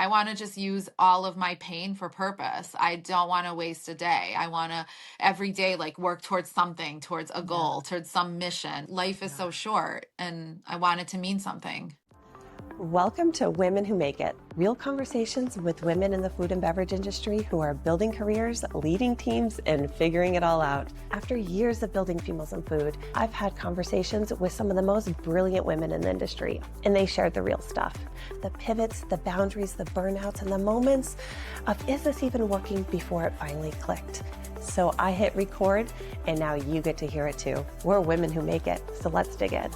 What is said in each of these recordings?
I want to just use all of my pain for purpose. I don't want to waste a day. I want to every day like work towards something, towards a Yeah. goal, towards some mission. Life is Yeah. so short and I want it to mean something. Welcome to Women Who Make It, real conversations with women in the food and beverage industry who are building careers, leading teams, and figuring it all out. After years of building females in food, I've had conversations with some of the most brilliant women in the industry, and they shared the real stuff. The pivots, the boundaries, the burnouts, and the moments of, is this even working, before it finally clicked. So I hit record, and now you get to hear it too. We're Women Who Make It, so let's dig in.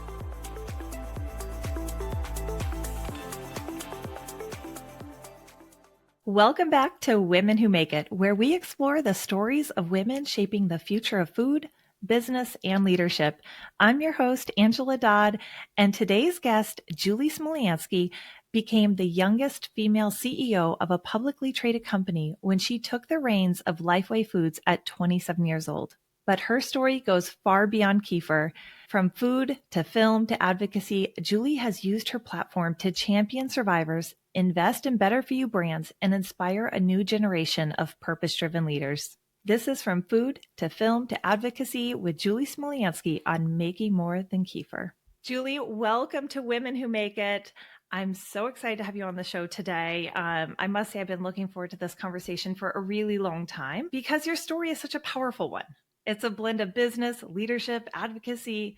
Welcome back to Women Who Make It, where we explore the stories of women shaping the future of food, business, and leadership. I'm your host, Angela Dodd, and today's guest, Julie Smolyansky, became the youngest female CEO of a publicly traded company when she took the reins of Lifeway Foods at 27 years old. But her story goes far beyond Kefir. From food to film to advocacy, Julie has used her platform to champion survivors, invest in better for you brands, and inspire a new generation of purpose-driven leaders. This is From Food to Film to Advocacy with Julie Smolyansky on Making More Than Kefir. Julie, welcome to Women Who Make It. I'm so excited to have you on the show today. I must say I've been looking forward to this conversation for a really long time because your story is such a powerful one. It's a blend of business, leadership, advocacy,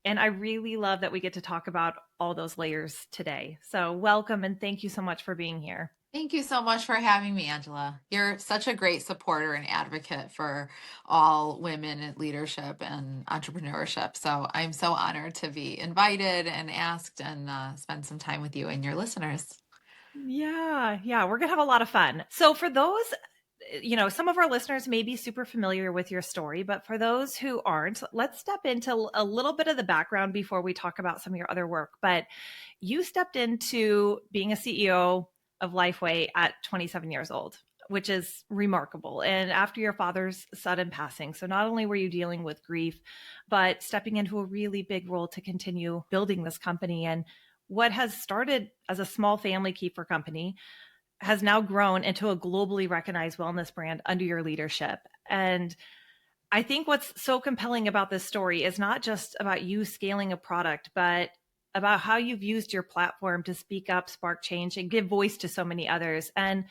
and I really love that we get to talk about all those layers today. So welcome and thank you so much for being here. Thank you so much for having me, Angela. You're such a great supporter and advocate for all women in leadership and entrepreneurship. So I'm so honored to be invited and asked and spend some time with you and your listeners. Yeah, we're going to have a lot of fun. So for those, some of our listeners may be super familiar with your story, but for those who aren't, let's step into a little bit of the background before we talk about some of your other work. But you stepped into being a CEO of Lifeway at 27 years old, which is remarkable. And after your father's sudden passing. So not only were you dealing with grief, but stepping into a really big role to continue building this company. And what has started as a small family Kefir company has now grown into a globally recognized wellness brand under your leadership. And I think what's so compelling about this story is not just about you scaling a product, but about how you've used your platform to speak up, spark change, and give voice to so many others. And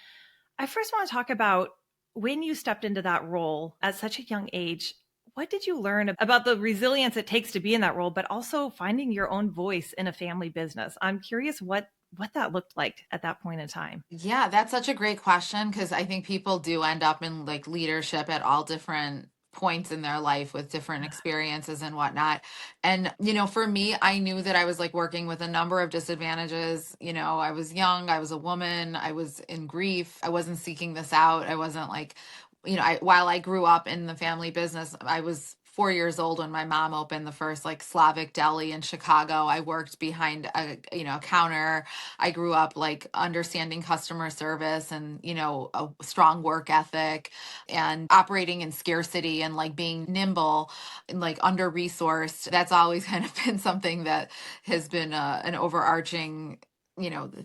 I first want to talk about when you stepped into that role at such a young age. What did you learn about the resilience it takes to be in that role, but also finding your own voice in a family business? I'm curious what that looked like at that point in time. Yeah, that's such a great question because I think people do end up in like leadership at all different points in their life with different experiences and whatnot. And, for me, I knew that I was like working with a number of disadvantages. I was young, I was a woman, I was in grief, I wasn't seeking this out. I wasn't like, while I grew up in the family business, I was 4 years old when my mom opened the first like Slavic deli in Chicago. I worked behind a counter. I grew up like understanding customer service and, a strong work ethic and operating in scarcity and like being nimble and like under resourced. That's always kind of been something that has been an overarching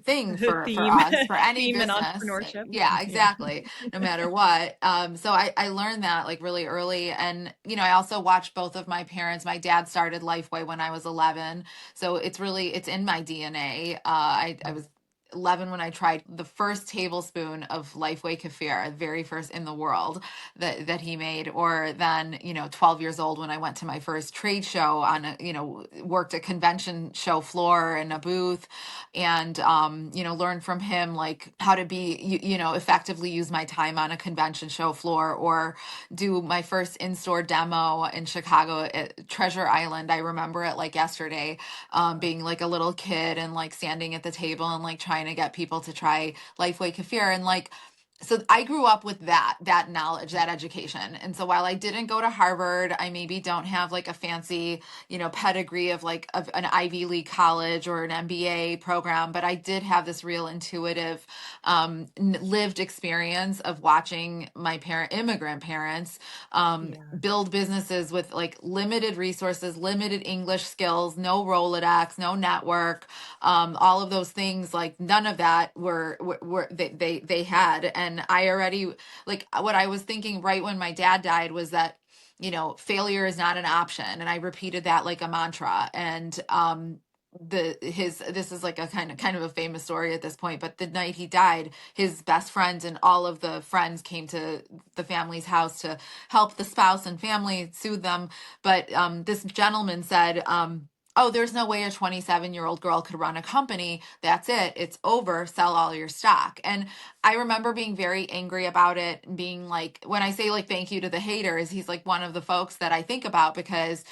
thing for Theme, us for any theme in business. entrepreneurship. Yeah, Yeah. exactly, no matter what. So I learned that like really early. And I also watched both of my parents. My dad started Lifeway when I was 11, so it's in my DNA. I was 11 when I tried the first tablespoon of Lifeway Kefir, the very first in the world that he made. Or then, 12 years old when I went to my first trade show worked a convention show floor in a booth and, learned from him like how to be, effectively use my time on a convention show floor or do my first in-store demo in Chicago at Treasure Island. I remember it like yesterday, being like a little kid and like standing at the table and like trying to get people to try Lifeway Kefir. And like, so I grew up with that knowledge, that education. And so while I didn't go to Harvard, I maybe don't have like a fancy, pedigree of like of an Ivy League college or an MBA program, but I did have this real intuitive, lived experience of watching my immigrant parents, Yeah. build businesses with like limited resources, limited English skills, no Rolodex, no network, all of those things, like none of that were they had. And I already, like, what I was thinking right when my dad died was that, failure is not an option, and I repeated that like a mantra. And this is like a kind of a famous story at this point, but the night he died, his best friend and all of the friends came to the family's house to help the spouse and family, soothe them. But this gentleman said, oh, there's no way a 27-year-old girl could run a company. That's it. It's over. Sell all your stock. And I remember being very angry about it, and being like, when I say like thank you to the haters, he's like one of the folks that I think about, because,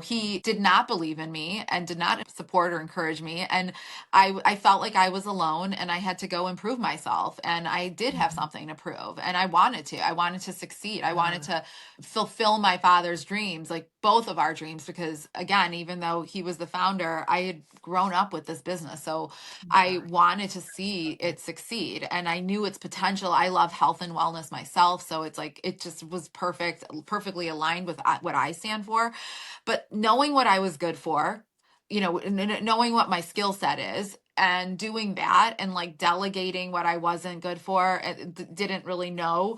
he did not believe in me and did not support or encourage me. And I felt like I was alone, and I had to go improve myself. And I did have Mhm. something to prove. And I wanted to. I wanted to succeed. I wanted Yeah. to fulfill my father's dreams, like both of our dreams, because again, even though he was the founder, I had grown up with this business. So I Exactly. wanted to see it succeed, and I knew its potential. I love health and wellness myself. So it's like, it just was perfectly aligned with what I stand for. But knowing what I was good for, knowing what my skill set is, and doing that, and like delegating what I wasn't good for, didn't really know,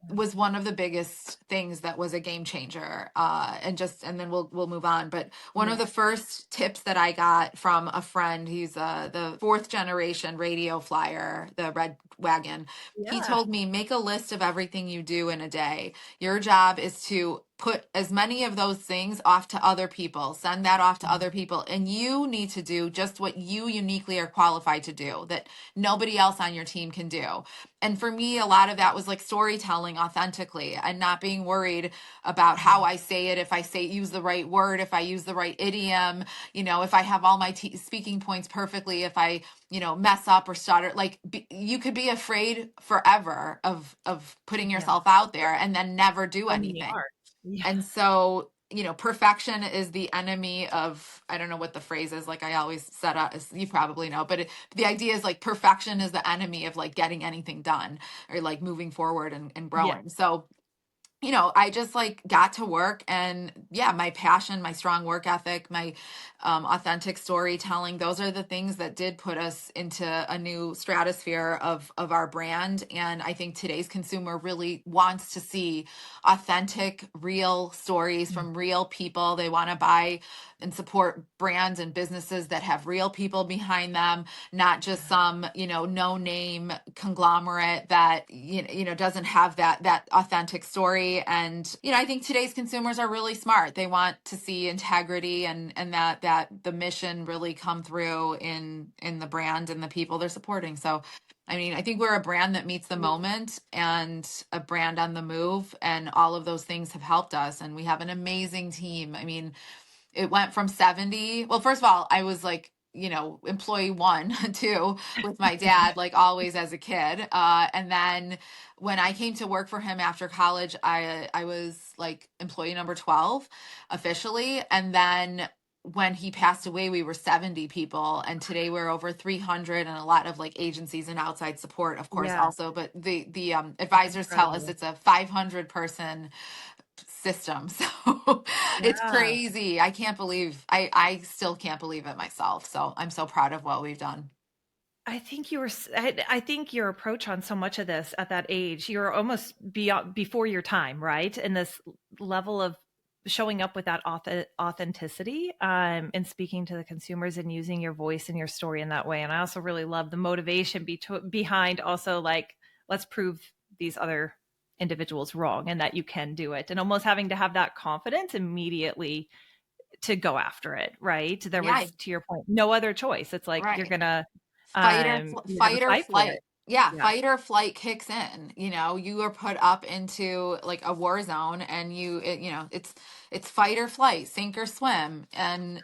was one of the biggest things that was a game changer. And then we'll move on. But one of Yeah. the first tips that I got from a friend, he's the fourth generation radio flyer, the Red Wagon. He Yeah. told me, make a list of everything you do in a day. Your job is to put as many of those things off to other people, send that off to other people, and you need to do just what you uniquely are qualified to do, that nobody else on your team can do. And for me, a lot of that was like storytelling authentically, and not being worried about how Mhm. I say it, if I use the right word, if I use the right idiom, if I have all my speaking points perfectly, if I, mess up or stutter. Like, you could be afraid forever of putting Yeah. yourself out there and then never do Owning the anything. art. Yeah. And so, perfection is the enemy of, I don't know what the phrase is. Like I always set up, you probably know, but the idea is like perfection is the enemy of like getting anything done, or like moving forward and Yeah. growing. So, I just like got to work, and yeah, my passion, my strong work ethic, my authentic storytelling, those are the things that did put us into a new stratosphere of our brand. And I think today's consumer really wants to see authentic, real stories Mhm. from real people. They want to buy and support brands and businesses that have real people behind them, not just some, no name conglomerate that, doesn't have that authentic story. And, I think today's consumers are really smart. They want to see integrity, and that the mission really come through in the brand and the people they're supporting. So I mean, I think we're a brand that meets the moment, and a brand on the move, and all of those things have helped us. And we have an amazing team. I mean, it went from 70. Well, first of all, I was like, employee one, two, with my dad, like always as a kid. And then when I came to work for him after college, I was like employee number 12 officially. And then when he passed away, we were 70 people, and today we're over 300, and a lot of like agencies and outside support, of course, Yeah. also. But the advisors tell us Incredible. it's a 500 person system. So it's Yeah. crazy. I can't believe, I still can't believe it myself. So I'm so proud of what we've done. I think you were I think your approach on so much of this at that age, you're almost beyond before your time, right? And this level of showing up with that authenticity, and speaking to the consumers and using your voice and your story in that way. And I also really love the motivation behind also like, let's prove these other individuals wrong and that you can do it, and almost having to have that confidence immediately to go after it, right? There Yeah, was, to your point, no other choice. It's like right. you're gonna Fight or fight for flight. it. Yeah, Yeah. fight or flight kicks in. You are put up into like a war zone, and it's fight or flight, sink or swim. And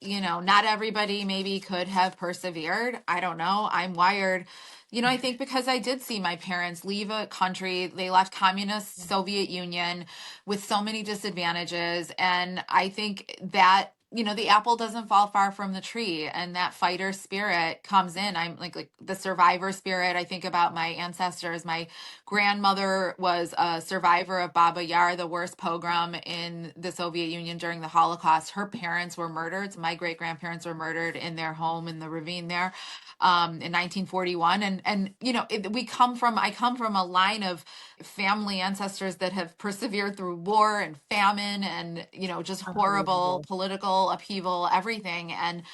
not everybody maybe could have persevered. I don't know. I'm wired. I think because I did see my parents leave a country, they left communist Soviet Union with so many disadvantages. And I think that, the apple doesn't fall far from the tree, and that fighter spirit comes in. I'm like the survivor spirit. I think about my ancestors. My grandmother was a survivor of Baba Yar, the worst pogrom in the Soviet Union during the Holocaust. Her parents were murdered. So my great grandparents were murdered in their home in the ravine there, in 1941. And I come from a line of family ancestors that have persevered through war and famine and, just horrible Unbelievable. political upheaval, everything. And,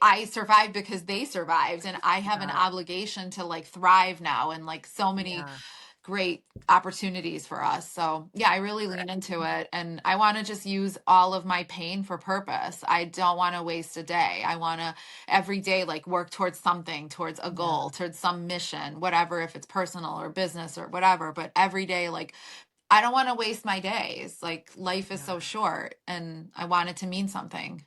I survived because they survived, and I have an Yeah. obligation to like thrive now, and like so many Yeah. great opportunities for us. So, yeah, I really lean into it, and I want to just use all of my pain for purpose. I don't want to waste a day. I want to every day like work towards something, towards a Yeah. goal, towards some mission, whatever, if it's personal or business or whatever, but every day like I don't want to waste my days. Like life is Yeah. so short, and I want it to mean something.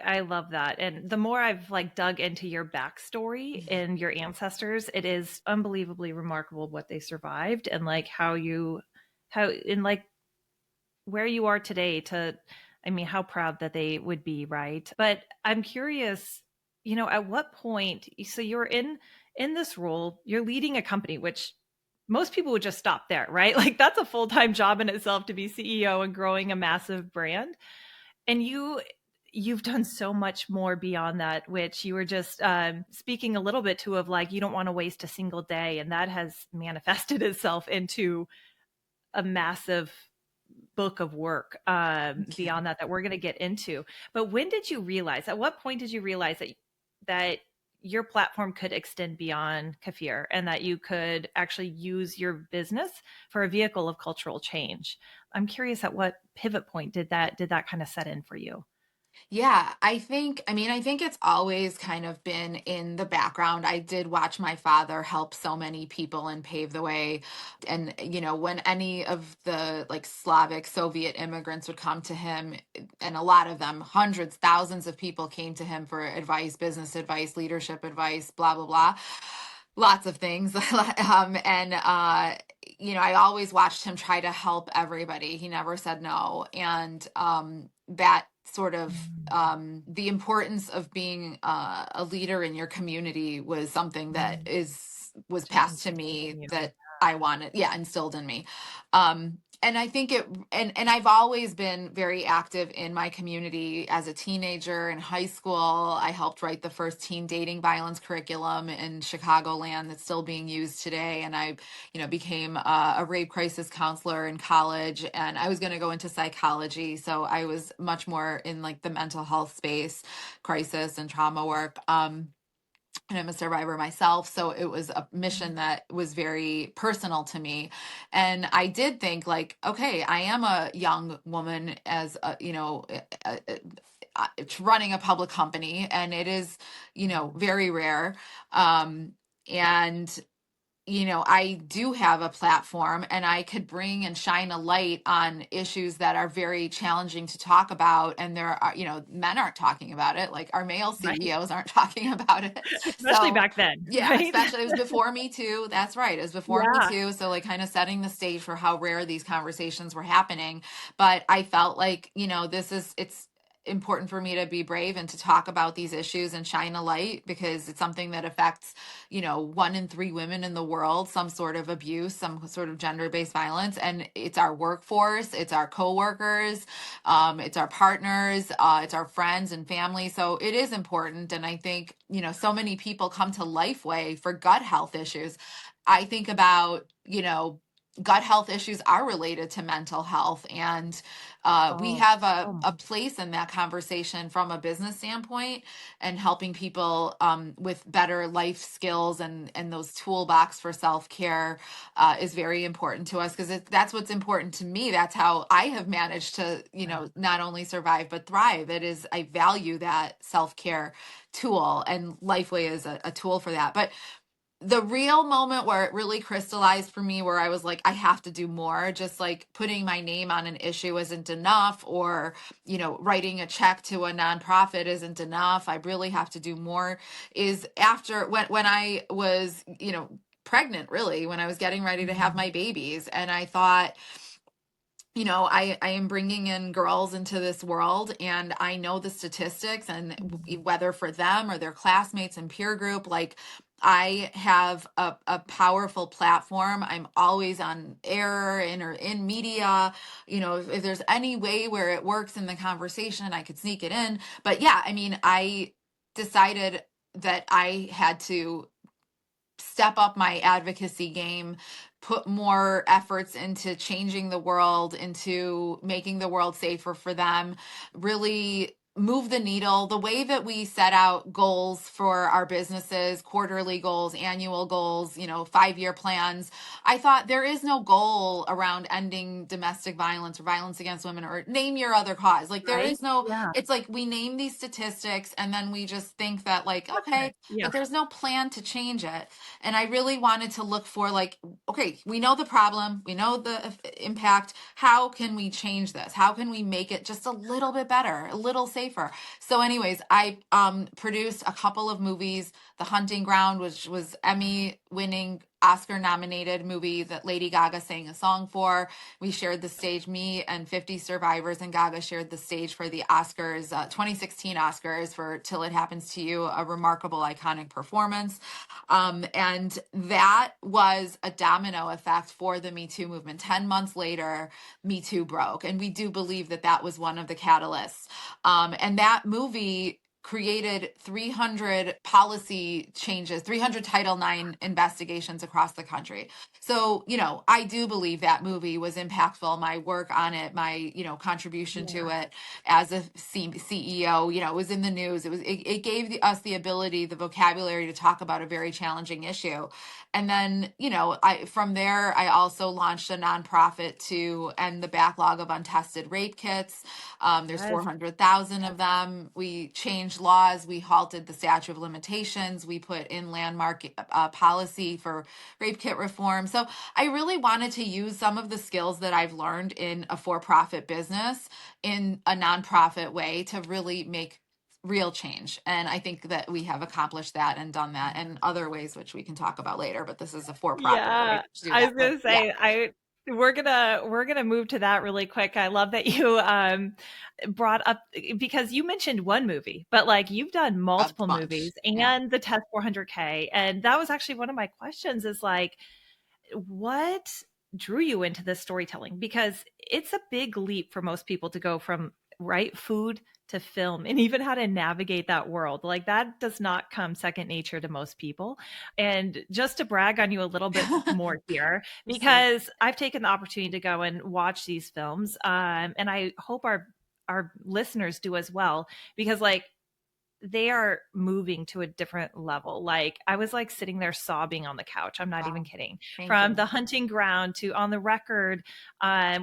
I love that. And the more I've like dug into your backstory and your ancestors, it is unbelievably remarkable what they survived and like how in like where you are today to, I mean, how proud that they would be, right? But I'm curious, at what point, so you're in this role, you're leading a company, which most people would just stop there, right? Like that's a full-time job in itself to be CEO and growing a massive brand. And you've done so much more beyond that, which you were just speaking a little bit to, of like you don't want to waste a single day, and that has manifested itself into a massive book of work Thank you. beyond that we're going to get into. But when did you realize? At what point did you realize that your platform could extend beyond Kefir and that you could actually use your business for a vehicle of cultural change? I'm curious at what pivot point did that kind of set in for you? Yeah, I think it's always kind of been in the background. I did watch my father help so many people and pave the way. And, when any of the like Slavic Soviet immigrants would come to him, and a lot of them, hundreds, thousands of people came to him for advice, business advice, leadership advice, blah, blah, blah. Lots of things. And, I always watched him try to help everybody. He never said no. And that sort of the importance of being a leader in your community was something that was Just passed to instilled me in you. that I wanted, yeah, instilled in me. And I think and I've always been very active in my community as a teenager in high school. I helped write the first teen dating violence curriculum in Chicagoland that's still being used today. And I, became a rape crisis counselor in college, and I was going to go into psychology. So I was much more in like the mental health space, crisis and trauma work. And I'm a survivor myself. So it was a mission that was very personal to me. And I did think, like, okay, I am a young woman as a, running a public company, and it is, very rare. And I do have a platform, and I could bring and shine a light on issues that are very challenging to talk about. And there are, men aren't talking about it. Like our male Right. CEOs aren't talking about it. Especially So, back then, yeah, right? especially it was before Me Too. That's right. It was before Me Yeah. Too. So, like, kind of setting the stage for how rare these conversations were happening. But I felt like, it's important for me to be brave and to talk about these issues and shine a light, because it's something that affects 1 in 3 women in the world, some sort of abuse, some sort of gender-based violence. And it's our workforce, it's our coworkers, it's our partners, it's our friends and family. So it is important. And I think, so many people come to Lifeway for gut health issues. I think about, gut health issues are related to mental health. And we Oh, have so a much. place in that conversation from a business standpoint, and helping people with better life skills, and those toolbox for self-care is very important to us, because that's what's important to me. That's how I have managed to, not only survive but thrive. I value that self-care tool, and Lifeway is a tool for that. But the real moment where it really crystallized for me, where I was like, I have to do more, just like putting my name on an issue isn't enough, or, writing a check to a nonprofit isn't enough. I really have to do more, is after when I was, pregnant, really, when I was getting ready to have Mhm. my babies. And I thought, I am bringing in girls into this world, and I know the statistics, and Mhm. whether for them or their classmates and peer group, like, I have a powerful platform. I'm always on air and or in media. If there's any way where it works in the conversation, I could sneak it in. But yeah, I mean, I decided that I had to step up my advocacy game, put more efforts into changing the world, into making the world safer for them, really move the needle. The way that we set out goals for our businesses, quarterly goals, annual goals, 5-year plans, I thought there is no goal around ending domestic violence or violence against women, or name your other cause. Like, there Right? is no, Yeah. it's like we name these statistics and then we just think that, like, That's okay, it. Yeah. but there's no plan to change it. And I really wanted to look for, like, okay, we know the problem, we know the impact. How can we change this? How can we make it just a little bit better, a little safer? So, anyways, I produced a couple of movies. The Hunting Ground, which was Emmy winning, Oscar nominated movie that Lady Gaga sang a song for. We shared the stage, me and 50 survivors, and Gaga shared the stage for the Oscars, 2016 Oscars, for Till It Happens to You, a remarkable, iconic performance. And that was a domino effect for the Me Too movement. 10 months later, Me Too broke. And we do believe that that was one of the catalysts. And that movie created 300 policy changes, 300 Title IX investigations across the country. So, I do believe that movie was impactful. My work on it, my, contribution to Yeah. it as a CEO, it was in the news. It gave us the ability, the vocabulary to talk about a very challenging issue. And then, from there, I also launched a nonprofit to end the backlog of untested rape kits. There's Yes. 400,000 of them. We changed laws. We halted the statute of limitations. We put in landmark policy for rape kit reform. So I really wanted to use some of the skills that I've learned in a for-profit business in a nonprofit way to really make real change. And I think that we have accomplished that and done that in other ways, which we can talk about later. But this is a for-profit way Yeah, to do I that. was But gonna yeah, say we're gonna move to that really quick. I love that you brought up because you mentioned one movie, but like you've done a multiple bunch. movies Yeah. and the Test 400K, and that was actually one of my questions is like what drew you into this storytelling? Because it's a big leap for most people to go from right food to film and even how to navigate that world. Like that does not come second nature to most people. And just to brag on you a little bit more here, So because I've taken the opportunity to go and watch these films, and I hope our listeners do as well, because like they are moving to a different level. Like I was like sitting there sobbing on the couch. I'm not even wow. kidding. Thank From you. The Hunting Ground to On the Record,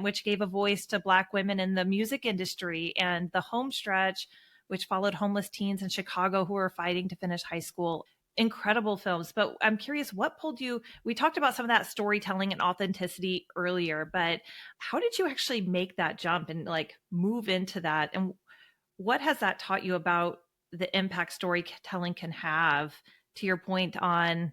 which gave a voice to Black women in the music industry, and The Home Stretch, which followed homeless teens in Chicago who were fighting to finish high school. Incredible films. But I'm curious, what pulled you? We talked about some of that storytelling and authenticity earlier, but how did you actually make that jump and like move into that? And what has that taught you about the impact storytelling can have, to your point on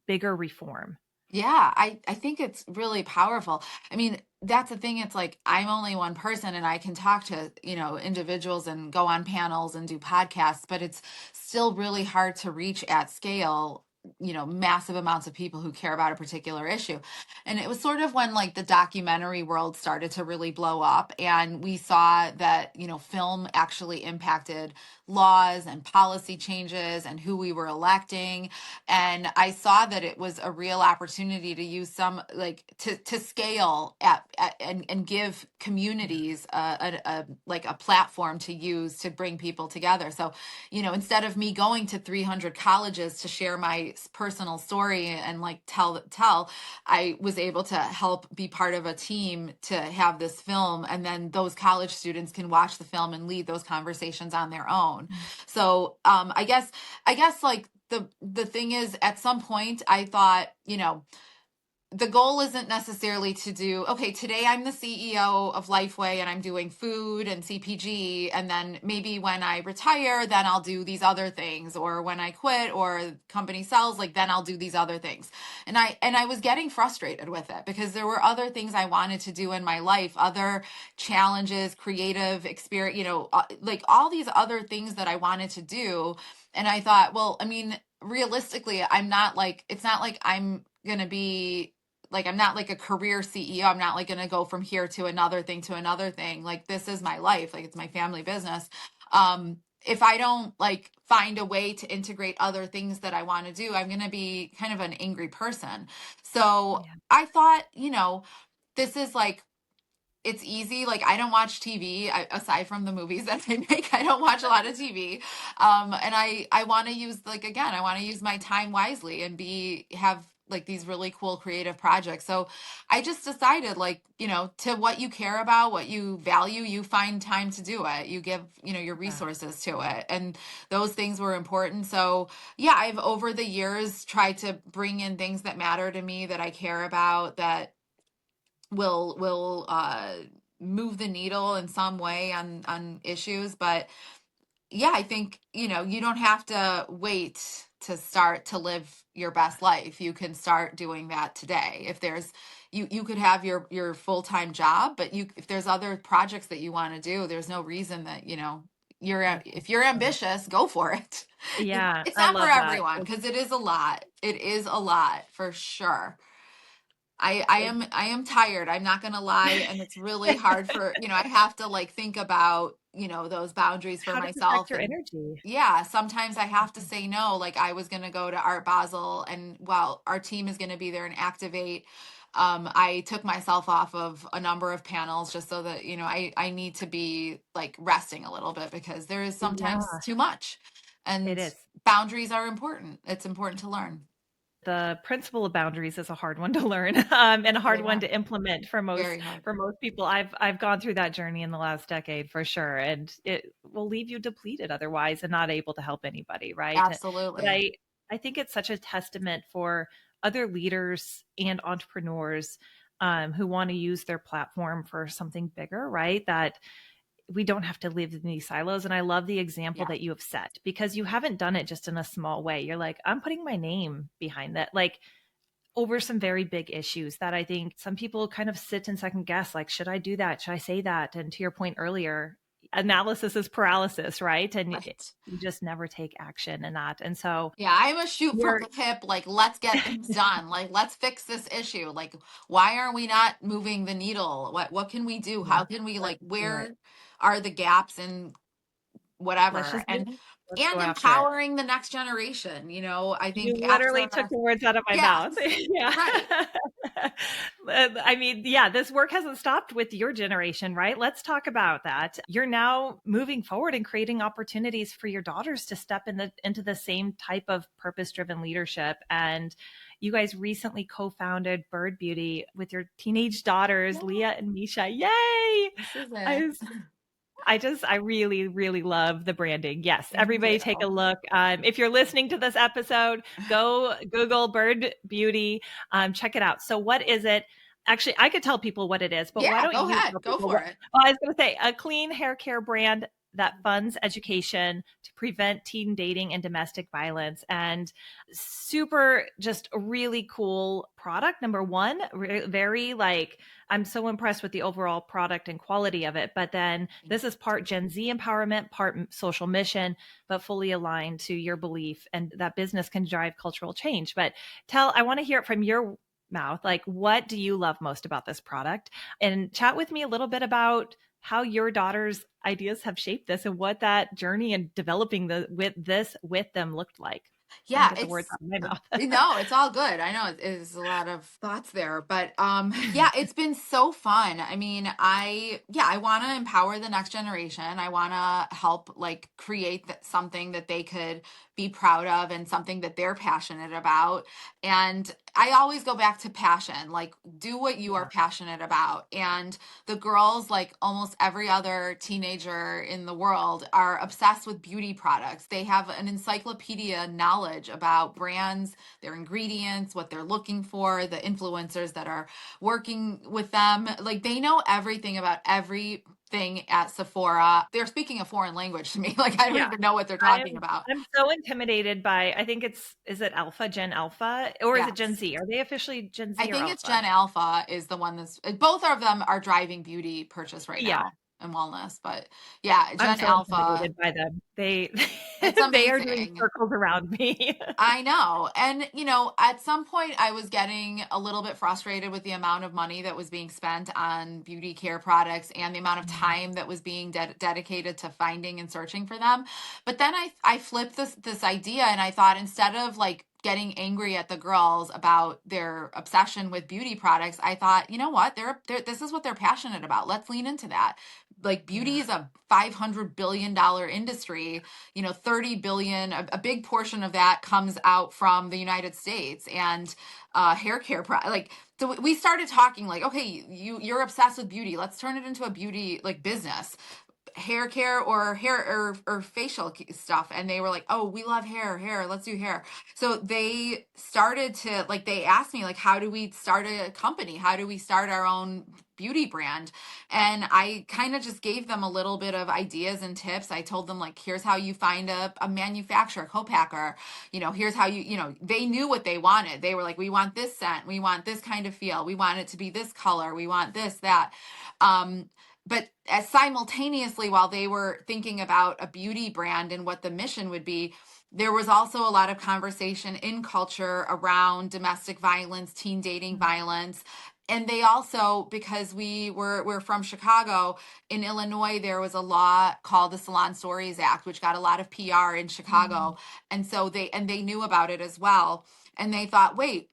bigger reform? Yeah, I think it's really powerful. I mean, that's the thing. It's like I'm only one person and I can talk to, individuals and go on panels and do podcasts, but it's still really hard to reach at scale, massive amounts of people who care about a particular issue. And it was sort of when, like, the documentary world started to really blow up, and we saw that, film actually impacted laws and policy changes and who we were electing. And I saw that it was a real opportunity to use some, like, to scale and give communities like a platform to use to bring people together. So, instead of me going to 300 colleges to share my personal story and, like, tell, I was able to help be part of a team to have this film, and then those college students can watch the film and lead those conversations on their own. So, I guess, like, the thing is, at some point I thought, the goal isn't necessarily to do, okay, today I'm the CEO of Lifeway and I'm doing food and CPG. And then maybe when I retire, then I'll do these other things. Or when I quit or company sells, like then I'll do these other things. And I was getting frustrated with it because there were other things I wanted to do in my life, other challenges, creative experience, like all these other things that I wanted to do. And I thought, well, I mean, realistically, I'm not like, it's not like I'm going to be like, I'm not like a career CEO. I'm not like going to go from here to another thing to another thing. Like, this is my life. Like, it's my family business. If I don't like find a way to integrate other things that I want to do, I'm going to be kind of an angry person. So Yeah. I thought, this is like, it's easy. Like, I don't watch TV aside from the movies that I make. I don't watch a lot of TV. And I want to use, like, again, I want to use my time wisely and have like these really cool creative projects. So I just decided, like, to what you care about, what you value, you find time to do it. You give, your Yeah. resources to it. And those things were important. So yeah, I've over the years tried to bring in things that matter to me, that I care about, that will move the needle in some way on issues. But yeah, I think, you don't have to wait to start to live your best life. You can start doing that today. If there's, you could have your full-time job, but if there's other projects that you want to do, there's no reason that, You can't if you're do it. ambitious, go for it. Yeah, It's I not for love that. everyone because it is a lot. It is a lot for sure. I am tired. I'm not gonna lie, and it's really hard for, I have to like think about, those boundaries for How to protect myself. your And energy. yeah, sometimes I have to say no. Like, I was gonna go to Art Basel, and while our team is gonna be there and activate, I took myself off of a number of panels just so that, I need to be like resting a little bit because there is sometimes Yeah, too much. it And is. boundaries are important. It's important to learn. The principle of boundaries is a hard one to learn, and a hard They one are to implement for very hard. most people. I've gone through that journey in the last decade for sure, and it will leave you depleted otherwise and not able to help anybody, right? But Absolutely. I think it's such a testament for other leaders and entrepreneurs who want to use their platform for something bigger, right? That we don't have to live in these silos. And I love the example Yeah. that you have set because you haven't done it just in a small way. You're like, I'm putting my name behind that, like over some very big issues that I think some people kind of sit and second guess, like, should I do that? Should I say that? And to your point earlier, analysis is paralysis, right? And Right. you just never take action in that. And so Yeah, I'm a shoot from you're, the hip, like, let's get things done. Like, let's fix this issue. Like, why are we not moving the needle? What can we do? yeah, How can we, let's like, do it. where are the gaps and Let's whatever? just do And it. Let's go and after it. empowering the next generation, I You think literally after took the words out of my yeah, mouth. Yeah. right. I mean, yeah, this work hasn't stopped with your generation, right? Let's talk about that. You're now moving forward and creating opportunities for your daughters to step into the same type of purpose-driven leadership. And you guys recently co-founded Burd Beauty with your teenage daughters, Leah and Misha. Yay! This is it. I I really, really love the branding. Yes, Thank everybody take a you. look. If you're listening to this episode, go Google Burd Beauty, check it out. So, what is it? Actually, I could tell people what it is, but why Yeah, don't go you ahead. tell Go people for what? it. Well, I was going to say a clean hair care brand that funds education to prevent teen dating and domestic violence. And super, just a really cool product. Number one, very like, I'm so impressed with the overall product and quality of it. But then this is part Gen Z empowerment, part social mission, but fully aligned to your belief and that business can drive cultural change. But I want to hear it from your mouth. Like, what do you love most about this product? And chat with me a little bit about how your daughter's ideas have shaped this and what that journey and developing with them looked like. Trying to Yeah, get the words it's out of my mouth. no, it's all good. I know it is a lot of thoughts there, but yeah, it's been so fun. I mean, I want to empower the next generation. I want to help like create something that they could be proud of and something that they're passionate about. And I always go back to passion, like do what you are Yeah. passionate about. And the girls, like almost every other teenager in the world, are obsessed with beauty products. They have an encyclopedia knowledge about brands, their ingredients, what they're looking for, the influencers that are working with them. Like they know everything about everything at Sephora. They're speaking a foreign language to me. Like I don't Yeah. even know what they're talking I'm about. I'm so intimidated by, I think is it Alpha, Gen Alpha, or is it Gen Yes. Z? Are they officially Gen I Z or think it's Alpha? Gen Alpha is the one that's both of them are driving beauty purchase right Yeah. now and wellness. But yeah, I'm Gen so Alpha, intimidated by them. They it's they are doing amazing. circles around me. I know. And, at some point I was getting a little bit frustrated with the amount of money that was being spent on beauty care products and the amount of time that was being dedicated to finding and searching for them. But then I flipped this idea and I thought instead of like getting angry at the girls about their obsession with beauty products, I thought, you know what? This is what they're passionate about. Let's lean into that. Like beauty Yeah. is a $500 billion industry. 30 billion, a big portion of that comes out from the United States. And hair care like, so we started talking like, okay, you're obsessed with beauty, let's turn it into a beauty like business, hair care or hair or facial stuff. And they were like, oh, we love hair, let's do hair. So they started to like, they asked me like, how do we start a company, how do we start our own beauty brand? And I kind of just gave them a little bit of ideas and tips. I told them like, here's how you find a manufacturer, co-packer. Here's how they knew what they wanted. They were like, we want this scent, we want this kind of feel, we want it to be this color, we want this, that. But as simultaneously, while they were thinking about a beauty brand and what the mission would be, there was also a lot of conversation in culture around domestic violence, teen dating violence. And they also, because we're from Chicago, in Illinois, there was a law called the Salon Stories Act, which got a lot of PR in Mm. Chicago. And so they knew about it as well. And they thought, wait,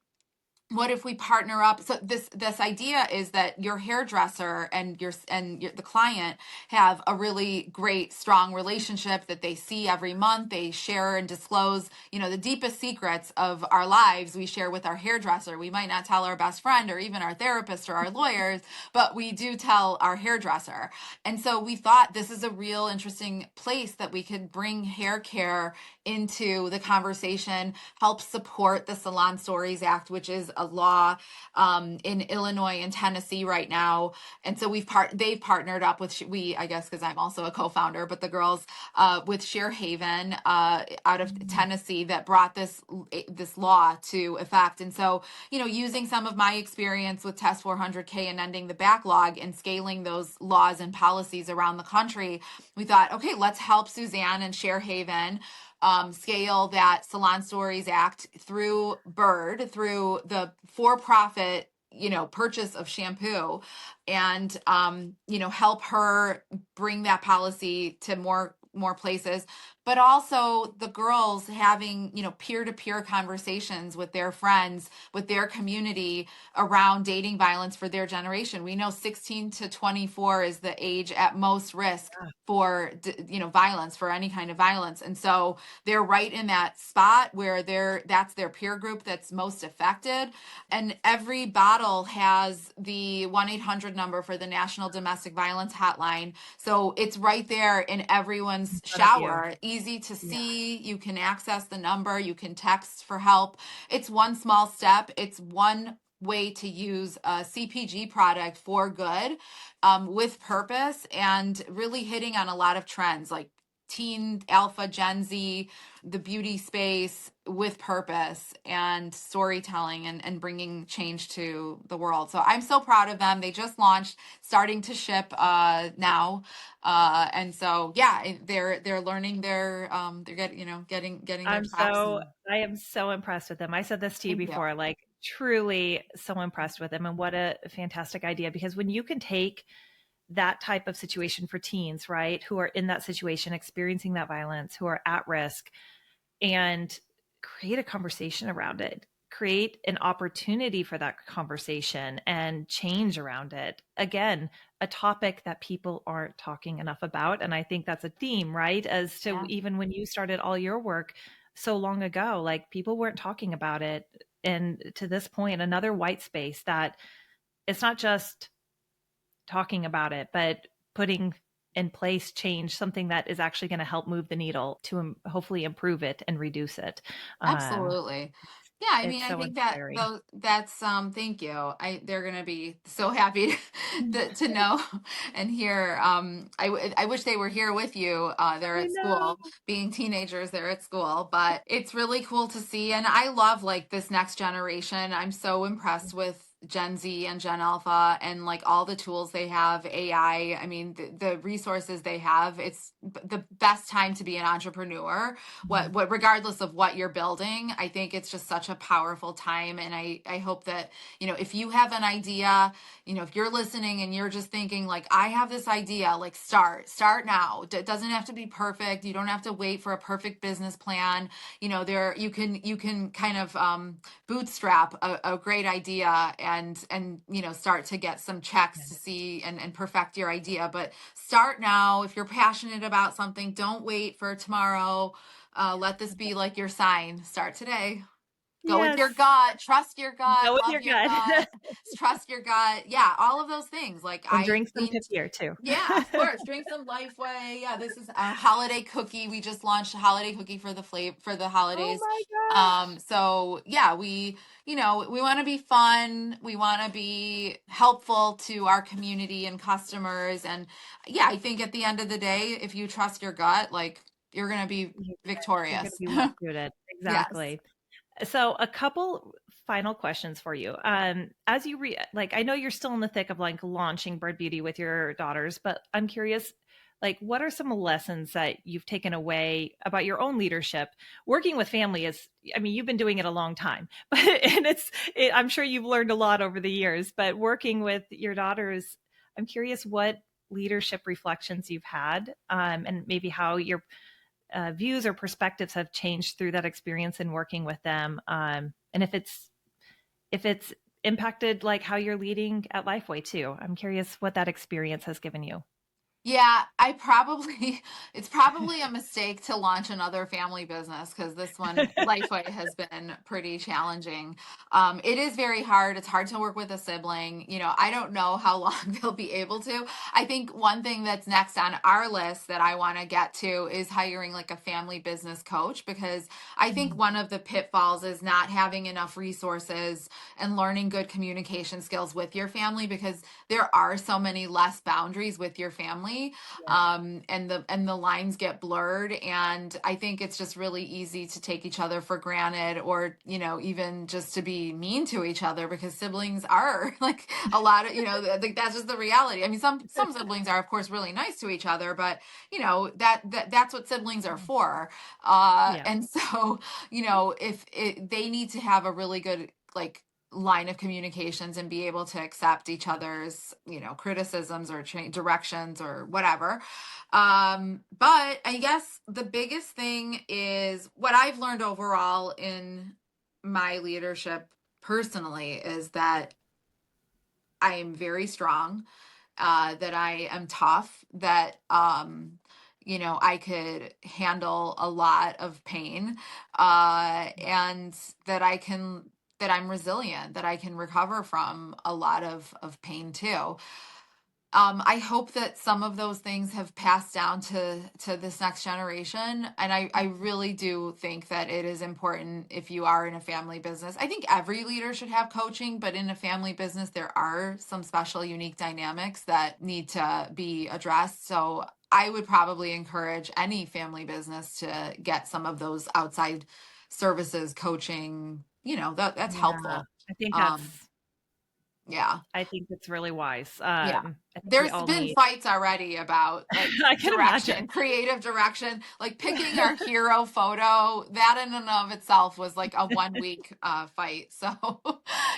what if we partner up? So this idea is that your hairdresser and the client have a really great strong relationship that they see every month. They share and disclose the deepest secrets of our lives we share with our hairdresser. We might not tell our best friend or even our therapist or our lawyers, but we do tell our hairdresser. And so we thought this is a real interesting place that we could bring hair care into the conversation, help support the Salon Stories Act, which is a law in Illinois and Tennessee right now. And so they've partnered up with I guess because I'm also a co-founder, but the girls with Sheer Haven out of Tennessee that brought this law to effect. And so using some of my experience with Test 400K and ending the backlog and scaling those laws and policies around the country, we thought, okay, let's help Suzanne and Sheer Haven scale that Salon Stories Act through Burd, through the for-profit purchase of shampoo, and help her bring that policy to more places, but also the girls having peer-to-peer conversations with their friends, with their community around dating violence for their generation. We know 16 to 24 is the age at most risk for violence, for any kind of violence. And so they're right in that spot where that's their peer group that's most affected. And every bottle has the 1-800 number for the National Domestic Violence Hotline. So it's right there in everyone's In front of you. shower, easy to Yeah. see. You can access the number, you can text for help. It's one small step. It's one way to use a CPG product for good, with purpose, and really hitting on a lot of trends like teen, alpha, Gen Z, the beauty space with purpose and storytelling, and bringing change to the world. So I'm so proud of them. They just launched, starting to ship now. And so, yeah, they're learning they're getting their chops. And I am so impressed with them. I said this to you thank you. before, like truly so impressed with them, and what a fantastic idea, because when you can take that type of situation for teens, right, who are in that situation, experiencing that violence, who are at risk, and create a conversation around it, create an opportunity for that conversation and change around it. Again, a topic that people aren't talking enough about. And I think that's a theme, right? As to Yeah. even when you started all your work so long ago, like people weren't talking about it and to this point, another white space that it's not just talking about it, but putting in place change, something that is actually going to help move the needle to hopefully improve it and reduce it. Um, Absolutely. Yeah, I mean, it's I so think that inspiring. those that's thank you. They're gonna be so happy to know and hear. I wish they were here with you. They're I at know. school, being teenagers, they're at school, but it's really cool to see. And I love like this next generation. I'm so impressed with Gen Z and Gen Alpha and like all the tools they have, AI. I mean, the resources they have. It's the best time to be an entrepreneur, what regardless of what you're building. I think it's just such a powerful time, and I hope that, if you have an idea, if you're listening and you're just thinking like, I have this idea, like start now. It doesn't have to be perfect. You don't have to wait for a perfect business plan. There you can kind of bootstrap a great idea, and start to get some checks to see and perfect your idea. But start now. If you're passionate about something, don't wait for tomorrow. Let this be like your sign. Start today. Go with your Yes. gut. Trust your gut. Go with Love your your gut. gut. Trust your gut. Yeah, all of those things. Like And I drink some leaned. Kefir too. Yeah, of course. Drink some Lifeway. Yeah, this is a holiday cookie. We just launched a holiday cookie for the for the Oh holidays. my gosh. So yeah, we want to be fun. We want to be helpful to our community and customers. And yeah, I think at the end of the day, if you trust your gut, like you're gonna be You're going to victorious. be well suited. Yes. Exactly. So a couple final questions for you. As you like, I know you're still in the thick of like launching Burd Beauty with your daughters, but I'm curious, like, what are some lessons that you've taken away about your own leadership? Working with family is, I mean, you've been doing it a long time, but and I'm sure you've learned a lot over the years. But working with your daughters, I'm curious what leadership reflections you've had, and maybe how your views or perspectives have changed through that experience in working with them, and if it's impacted like how you're leading at Lifeway too. I'm curious what that experience has given you. Yeah, it's probably a mistake to launch another family business because this one, Lifeway, has been pretty challenging. It is very hard. It's hard to work with a sibling. I don't know how long they'll be able to. I think one thing that's next on our list that I want to get to is hiring like a family business coach, because I think one of the pitfalls is not having enough resources and learning good communication skills with your family, because there are so many less boundaries with your family, Yeah. and the lines get blurred, and I think it's just really easy to take each other for granted, or even just to be mean to each other, because siblings are like a lot of, like that's just the reality. I mean, some siblings are of course really nice to each other, but that's what siblings are for. Yeah. And so if they need to have a really good like line of communications and be able to accept each other's criticisms or directions or whatever. But I guess the biggest thing is what I've learned overall in my leadership personally is that I am very strong, that I am tough, that I could handle a lot of pain, and that I'm resilient, that I can recover from a lot of pain too. I hope that some of those things have passed down to this next generation. And I really do think that it is important if you are in a family business. I think every leader should have coaching, but in a family business, there are some special, unique dynamics that need to be addressed. So I would probably encourage any family business to get some of those outside services, coaching, that's Yeah. helpful. I think Um, that's yeah. I think that's really wise. Yeah. I think we There's all been need. fights already about like I can imagine. direction, creative direction, like picking our hero photo. That in and of itself was like a 1 week fight. So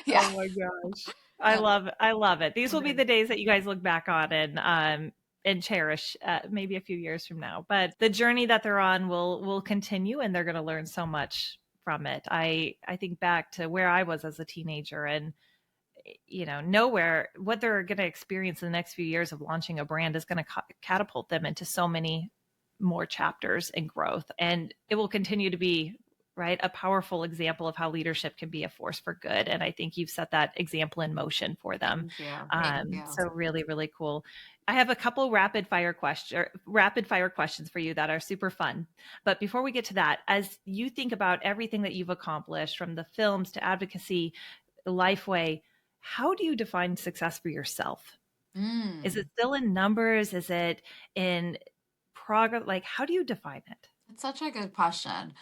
yeah. Oh my gosh. Um, I love it. These will be the days that you guys look back on and cherish, maybe a few years from now. But the journey that they're on will continue, and they're going to learn so much from it. I think back to where I was as a teenager, and nowhere what they're going to experience in the next few years of launching a brand is going to catapult them into so many more chapters and growth, and it will continue to be right? A powerful example of how leadership can be a force for good. And I think you've set that example in motion for them. Thank you. Thank you. So really, really cool. I have a couple rapid fire questions for you that are super fun. But before we get to that, as you think about everything that you've accomplished, from the films to advocacy, Lifeway, how do you define success for yourself? Is it Mm. still in numbers? Is it in progress? Like, how do you define it? That's such a good question.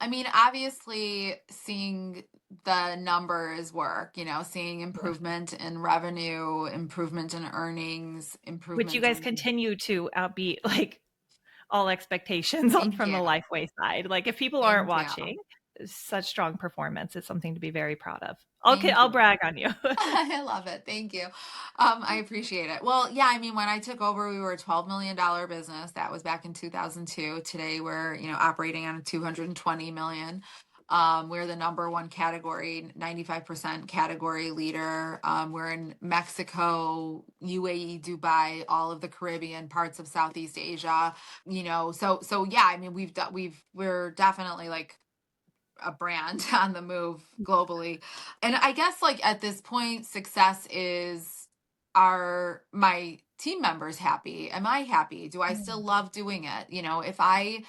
I mean, obviously, seeing the numbers work, seeing Yeah. improvement in revenue, improvement in earnings, Which you improvement guys in. continue to outbeat, like, all expectations on Thank from the you. Lifeway side. Like, if people aren't Thank you. watching, such strong performance. It's something to be very proud of. Okay, Thank I'll you. brag on you. I love it. Thank you. I appreciate it. Well, yeah, I mean, when I took over, we were a $12 million business. That was back in 2002. Today, we're, operating on a 220 million. We're the number one category, 95% category leader. We're in Mexico, UAE, Dubai, all of the Caribbean, parts of Southeast Asia. So yeah, I mean, we're definitely like a brand on the move globally. And I guess like at this point, success is, are my team members happy? Am I happy? Do I still Mm, love doing it? If I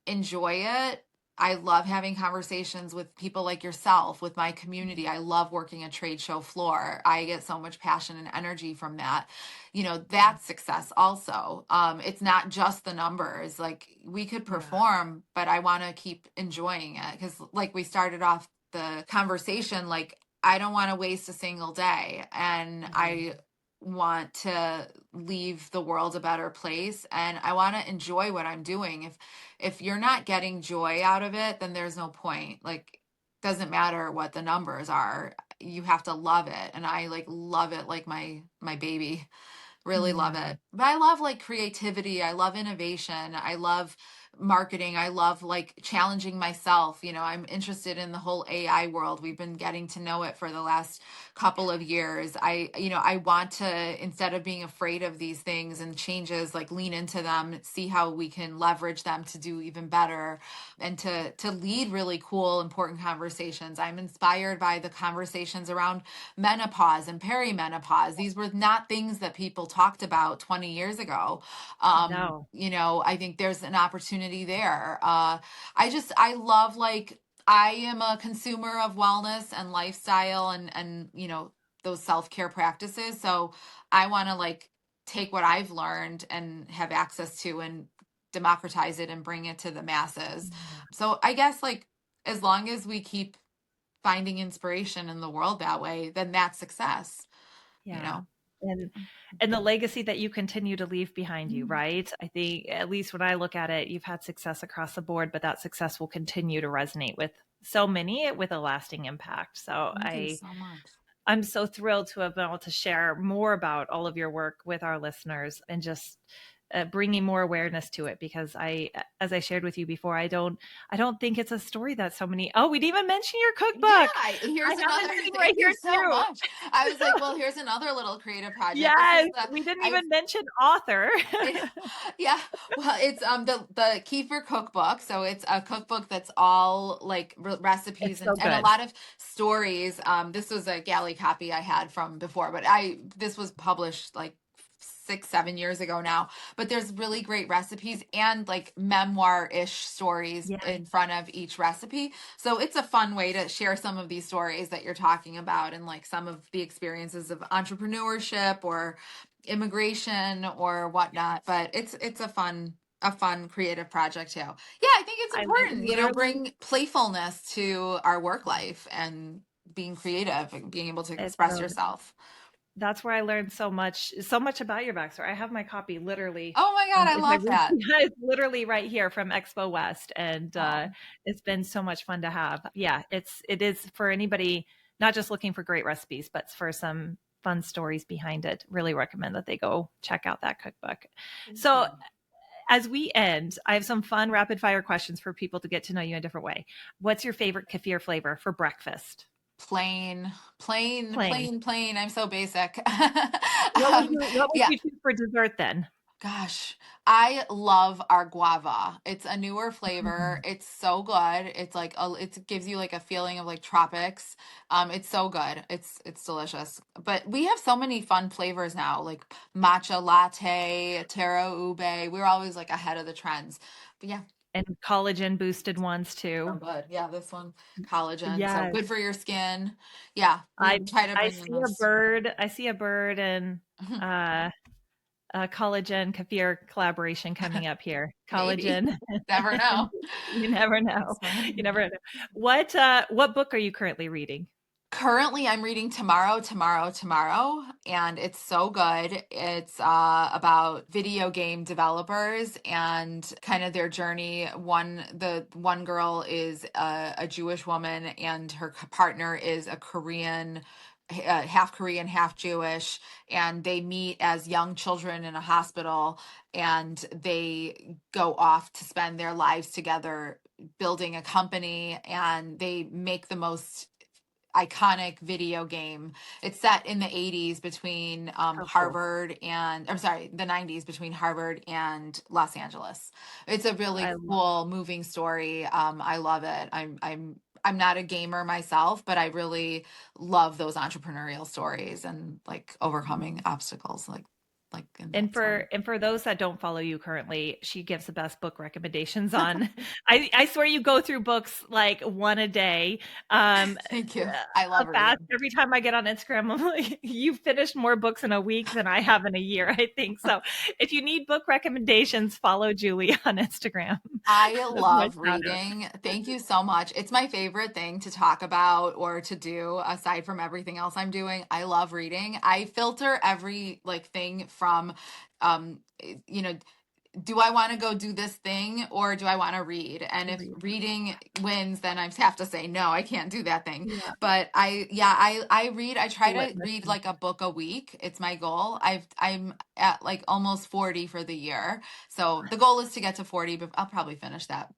enjoy it. I love having conversations with people like yourself, with my community. I love working a trade show floor. I get so much passion and energy from that. That's success also. It's not just the numbers. Like we could yeah. perform, but I want to keep enjoying it because like we started off the conversation, like I don't want to waste a single day. And Mhm. I want to leave the world a better place and I want to enjoy what I'm doing. If you're not getting joy out of it, then there's no point. Like doesn't matter what the numbers are. You have to love it. And I like love it like my baby. Really love Yeah. it. But I love like creativity. I love innovation. I love marketing. I love like challenging myself. I'm interested in the whole AI world. We've been getting to know it for the last couple of years. I want to, instead of being afraid of these things and changes, like lean into them, see how we can leverage them to do even better and to lead really cool, important conversations. I'm inspired by the conversations around menopause and perimenopause. These were not things that people talked about 20 years ago. No. I think there's an opportunity there. I love like, I am a consumer of wellness and lifestyle and those self-care practices. So I want to like take what I've learned and have access to and democratize it and bring it to the masses. Yeah. So I guess like as long as we keep finding inspiration in the world that way, then that's success, you Yeah. know? And the legacy that you continue to leave behind you, Mm. right? I think, at least when I look at it, you've had success across the board, but that success will continue to resonate with so many with a lasting impact. So Thank you so much. I'm so thrilled to have been able to share more about all of your work with our listeners and just bringing more awareness to it, because as I shared with you before, I don't think it's a story that so many. Oh, we didn't even mention your Yeah, cookbook. I here's have another, it sitting right thank you here so too. much. I was like, well, here's another little creative project. This is Yes, the, we didn't I even mention author. yeah, well, it's the Kefir cookbook. So it's a cookbook that's all like recipes It's and so a good. lot of stories. This was a galley copy I had from before, but I this was published like 6, 7 years ago now. But there's really great recipes and like memoir-ish stories Yeah. in front of each recipe. So it's a fun way to share some of these stories that you're talking about and like some of the experiences of entrepreneurship or immigration or whatnot. But it's a fun creative project too. Yeah, I think it's I important, literally, bring playfulness to our work life and being creative and being able to it's express yourself. that's where I learned so much about your backstory. I have my copy literally. Oh my God, I If I love read, that. yeah, it's literally right here from Expo West, and Oh, it's been so much fun to have. Yeah, it is for anybody not just looking for great recipes, but for some fun stories behind it. Really recommend that they go check out that cookbook. thank So you. as we end, I have some fun rapid fire questions for people to get to know you in a different way. What's your favorite kefir flavor for breakfast? Plain, plain, Plain. plain, plain. I'm so basic. What would um, you yeah, choose for dessert then? Gosh, I love our guava. It's a newer flavor. Mm. It's so good. It's like it gives you like a feeling of like tropics. It's so good. It's delicious. But we have so many fun flavors now, like matcha latte, taro ube. We're always like ahead of the trends. But yeah, And collagen boosted ones so too. good. Yeah, this one, collagen, so Yes. good for your skin. Yeah, we I try to I bring in see a those. bird. I see a bird and uh collagen Kefir collaboration coming up here. Maybe. Collagen. Never know. You never know. That's funny. You never know. What book are you currently reading? Currently, I'm reading Tomorrow, Tomorrow, Tomorrow, and it's so good. It's about video game developers and kind of their journey. The one girl is a Jewish woman, and her partner is a Korean, half Korean, half Jewish, and they meet as young children in a hospital, and they go off to spend their lives together building a company, and they make the most iconic video game. It's set in the 80s between Oh, cool. Harvard and, I'm sorry, the 90s between Harvard and Los Angeles. It's a really I love cool, moving story. I love it. I'm not a gamer myself, but I really love those entrepreneurial stories and like overcoming obstacles like in And that story. for those that don't follow you currently, she gives the best book recommendations on. I swear you go through books like one a day. Thank you. I love Fast reading. every time I get on Instagram, I'm like, you've finished more books in a week than I have in a year, I think. So if you need book recommendations, follow Julie on Instagram. I That's my love shout out. reading. Thank you so much. It's my favorite thing to talk about or to do aside from everything else I'm doing. I love reading. I filter every like thing from you know, do I want to go do this thing or do I want to read? And if Read. reading wins, then I have to say no, I can't do that thing. Yeah, But I read. I the try to litmus read test. like a book a week. It's my goal. I'm at like almost 40 for the year. So the goal is to get to 40, but I'll probably finish that.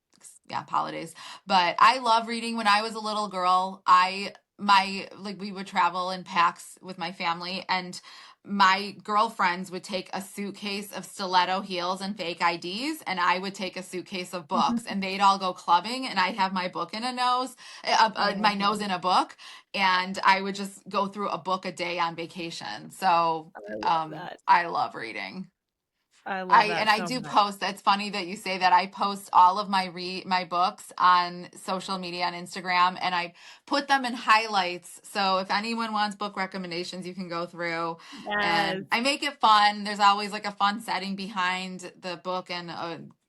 Yeah, holidays. But I love reading. When I was a little girl, I my like we would travel in packs with my family, and my girlfriends would take a suitcase of stiletto heels and fake IDs, and I would take a suitcase of books, and they'd all go clubbing, and I'd have my book in a nose, Oh my my nose God. in a book, and I would just go through a book a day on vacation. So, I love that. I love reading. I love that I so do much. post. It's funny that you say that. I post all of my books on social media on Instagram, and I put them in highlights. So if anyone wants book recommendations, you can go through, Yes. and I make it fun. There's always like a fun setting behind the book and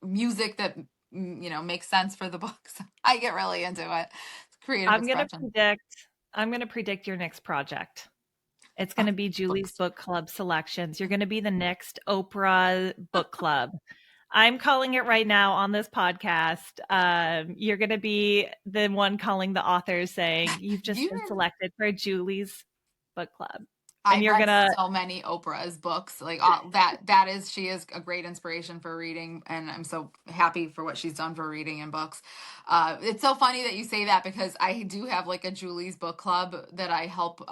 music that makes sense for the book. So I get really into it. It's creative I'm gonna expression. predict I'm gonna predict your next project. It's Oh, gonna be Julie's books. book club selections. You're gonna be the next Oprah book club. I'm calling it right now on this podcast. You're gonna be the one calling the authors saying, "You've just You been selected for Julie's book club." And I've you're read gonna so many Oprah's books. Like all, that is she is a great inspiration for reading, and I'm so happy for what she's done for reading and books. It's so funny that you say that because I do have like a Julie's book club that I help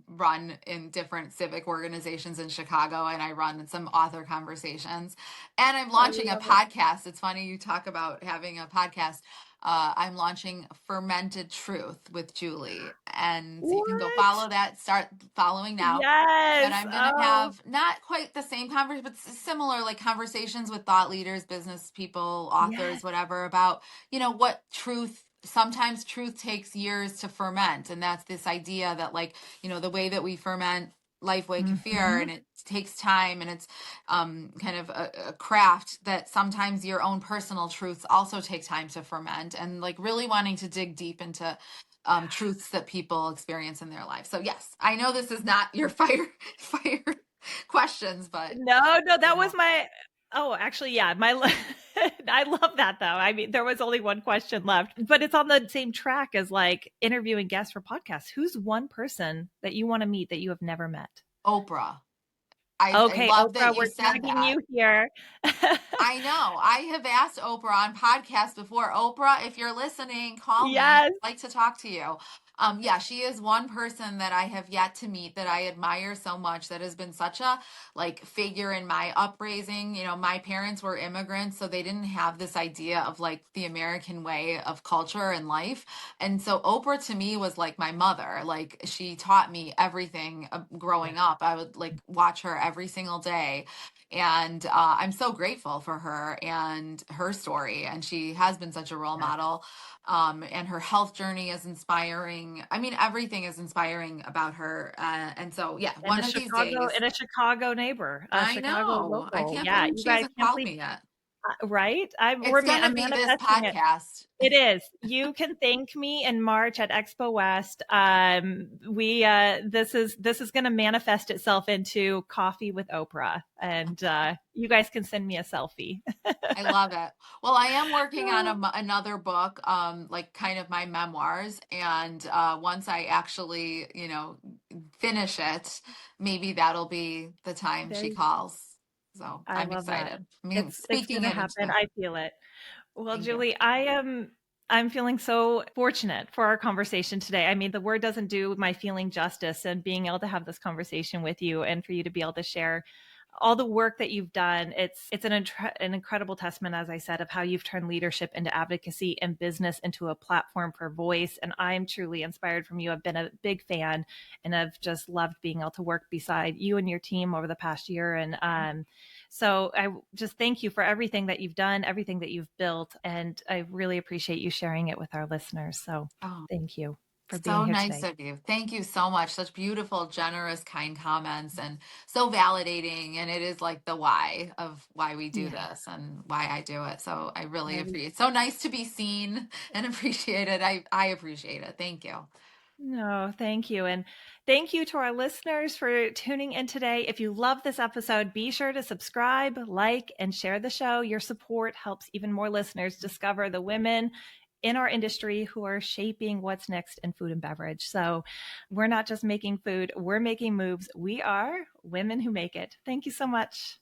run in different civic organizations in Chicago, and I run some author conversations. And I'm I launching a love it. podcast. It's funny you talk about having a podcast. I'm launching Fermented Truth with Julie. And so you can go What? follow that, start following now. But Yes. I'm going to Oh, have not quite the same conversation, but similar like conversations with thought leaders, business people, authors, yes. whatever, about, what truth. Sometimes truth takes years to ferment. And that's this idea that, like, the way that we ferment Lifeway Kefir, Mhm. and it takes time, and it's kind of a craft that sometimes your own personal truths also take time to ferment, and like really wanting to dig deep into truths that people experience in their life. So yes, I know this is not your fire questions, but No, no, I that was know. my oh, actually, yeah, I love that though. I mean, there was only one question left, but it's on the same track as like interviewing guests for podcasts. Who's one person that you want to meet that you have never met? Oprah. I Okay, love that Oprah, you we're said tagging that. you here. I know. I have asked Oprah on podcasts before. Oprah, if you're listening, call me. Yes. I'd like to talk to you. Yeah, she is one person that I have yet to meet that I admire so much, that has been such a like figure in my upraising. You know, my parents were immigrants, so they didn't have this idea of like the American way of culture and life. And so Oprah to me was like my mother. Like she taught me everything growing Yeah. up. I would like watch her every single day. And I'm so grateful for her and her story. And she has been such a role Yeah. model, and her health journey is inspiring. I mean, everything is inspiring about her. And so, yeah, one of these days, And a Chicago neighbor, a I Chicago know. I local. can't Yeah, believe you she guys hasn't can't called believe me yet. right? It's going to I'm be this manifesting it. podcast. It is. You can thank me in March at Expo West. We this is going to manifest itself into coffee with Oprah, and you guys can send me a selfie. I love it. Well, I am working on another book, like kind of my memoirs. And once I actually, finish it, maybe that'll be the time There she you calls. So I I'm love that. excited. I mean, It's speaking gonna it into happen. the, I feel it. Well, thank you. Julie, I'm feeling so fortunate for our conversation today. I mean, the word doesn't do my feeling justice, and being able to have this conversation with you and for you to be able to share all the work that you've done. It's an incredible testament, as I said, of how you've turned leadership into advocacy and business into a platform for voice. And I'm truly inspired from you. I've been a big fan, and I've just loved being able to work beside you and your team over the past year. And so I just thank you for everything that you've done, everything that you've built, and I really appreciate you sharing it with our listeners. So Oh, thank you for being so here nice today. of you. Thank you so much. Such beautiful, generous, kind comments, and so validating. And it is like the why of why we do Yeah. this and why I do it. So I really I appreciate it. So nice to be seen and appreciated. I appreciate it. Thank you. No, thank you. And thank you to our listeners for tuning in today. If you love this episode, be sure to subscribe, like, and share the show. Your support helps even more listeners discover the women in our industry who are shaping what's next in food and beverage. So we're not just making food, we're making moves. We are women who make it. Thank you so much.